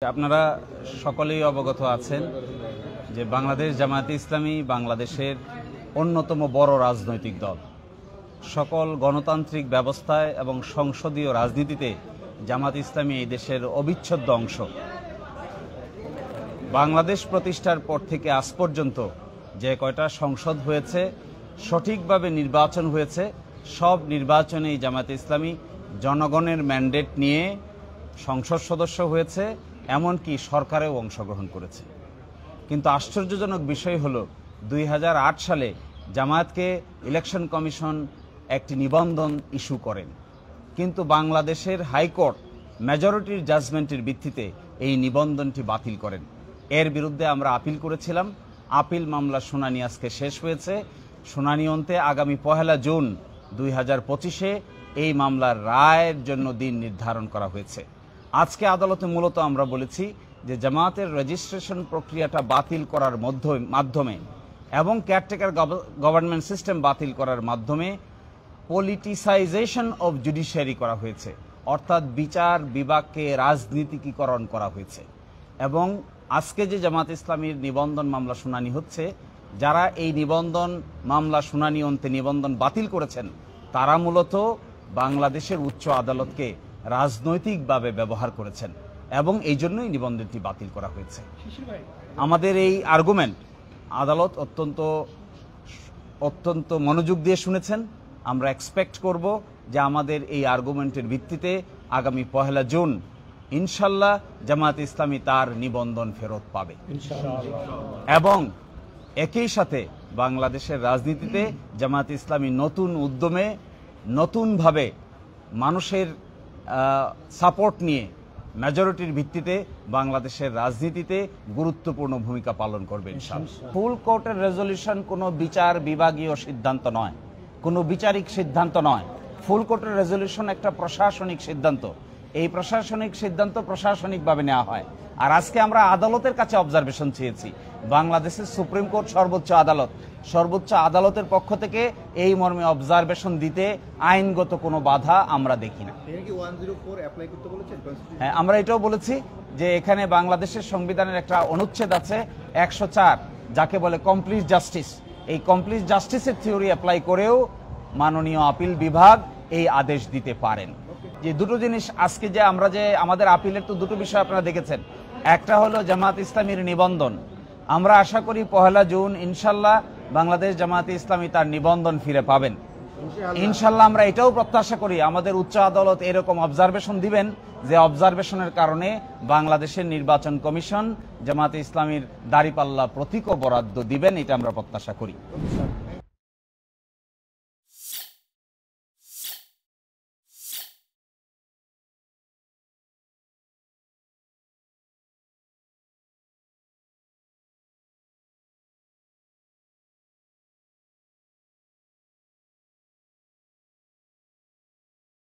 আপনারা সকলেই অবগত আছেন যে বাংলাদেশ জামায়াতে ইসলামী বাংলাদেশের অন্যতম বড় রাজনৈতিক দল। সকল গণতান্ত্রিক ব্যবস্থায় এবং সংসদীয় রাজনীতিতে জামায়াত ইসলামী এই দেশের অবিচ্ছেদ্য অংশ। বাংলাদেশ প্রতিষ্ঠার পর থেকে আজ পর্যন্ত যে কয়টা সংসদ হয়েছে, সঠিকভাবে নির্বাচন হয়েছে, সব নির্বাচনেই জামায়াতে ইসলামী জনগণের ম্যান্ডেট নিয়ে সংসদ সদস্য হয়েছে, এমনকি সরকারেও অংশগ্রহণ করেছে। কিন্তু আশ্চর্যজনক বিষয় হলো 2008 সালে জামায়াতকে ইলেকশন কমিশন একটি নিবন্ধন ইস্যু করেন, কিন্তু বাংলাদেশের হাইকোর্ট মেজরিটির জাজমেন্টের ভিত্তিতে এই নিবন্ধনটি বাতিল করেন। এর বিরুদ্ধে আমরা আপিল করেছিলাম। আপিল মামলার শুনানি আজকে শেষ হয়েছে। শুনানি অন্তে আগামী 1 জুন 2025-এ এই মামলার রায়ের জন্য দিন নির্ধারণ করা হয়েছে। আজকে আদালতে মূলত আমরা বলেছি যে জামায়াতের রেজিস্ট্রেশন প্রক্রিয়াটা বাতিল করার মাধ্যমে এবং কেয়ারটেকার গভর্নমেন্ট সিস্টেম বাতিল করার মাধ্যমে পলিটিসাইজেশন অব জুডিশিয়ারি করা হয়েছে, অর্থাৎ বিচার বিভাগকে রাজনীতিকীকরণ করা হয়েছে। এবং আজকে যে জামায়াত ইসলামীর নিবন্ধন মামলা শুনানি হচ্ছে, যারা এই নিবন্ধন মামলা শুনানি অন্তে নিবন্ধন বাতিল করেছেন, তারা মূলত বাংলাদেশের উচ্চ আদালতকে রাজনৈতিকভাবে ব্যবহার করেছেন এবং এই জন্যই নিবন্ধনটি বাতিল করা হয়েছে। আমাদের এই আর্গুমেন্ট আদালত অত্যন্ত মনোযোগ দিয়ে শুনেছেন। আমরা এক্সপেক্ট করব যে আমাদের এই আর্গুমেন্টের ভিত্তিতে আগামী 1 জুন ইনশাল্লাহ জামায়াত ইসলামী তার নিবন্ধন ফেরত পাবে এবং একই সাথে বাংলাদেশের রাজনীতিতে জামায়াত ইসলামী নতুন উদ্যমে নতুনভাবে মানুষের সাপোর্ট নিয়ে মেজরিটির ভিত্তিতে বাংলাদেশের রাজনীতিতে গুরুত্বপূর্ণ ভূমিকা পালন করবে ইনশাআল্লাহ। ফুল কোর্টের রেজলিউশন কোনো বিচার বিভাগীয় সিদ্ধান্ত নয়, কোনো বিচারিক সিদ্ধান্ত নয়। ফুল কোর্টের রেজলিউশন একটা প্রশাসনিক সিদ্ধান্ত। এই প্রশাসনিক সিদ্ধান্ত প্রশাসনিকভাবে নেওয়া হয়। আর আজকে আমরা আদালতের কাছে অবজারভেশন চেয়েছি। বাংলাদেশের সুপ্রিম কোর্ট সর্বোচ্চ আদালতের পক্ষ থেকে এই মর্মে অবজারভেশন দিতে আইনগত কোনো বাধা আমরা দেখি না। হ্যাঁ, আমরা এটাও বলেছি যে এখানে বাংলাদেশের সংবিধানের একটা অনুচ্ছেদ আছে 104, যাকে বলে কমপ্লিট জাস্টিস। এই কমপ্লিট জাস্টিসের থিওরি অ্যাপ্লাই করেও মাননীয় আপিল বিভাগ এই আদেশ দিতে পারেন। যে দুটো জিনিস আজকে যে আমরা যে আমাদের আপিলের তো দুটো বিষয় আপনারা দেখেছেন। একটা হলো জামায়াত ইসলামীর নিবন্ধন। আমরা আশা করি 1 জুন ইনশাল্লাহ বাংলাদেশ জামায়াতে ইসলামী তার নিবন্ধন ফিরে পাবেন ইনশাল্লাহ। আমরা এটাও প্রত্যাশা করি আমাদের উচ্চ আদালত এরকম অবজারভেশন দিবেন, যে অবজারভেশনের কারণে বাংলাদেশের নির্বাচন কমিশন জামায়াতে ইসলামীর দাঁড়িপাল্লা প্রতীকও বরাদ্দ দিবেন, এটা আমরা প্রত্যাশা করি।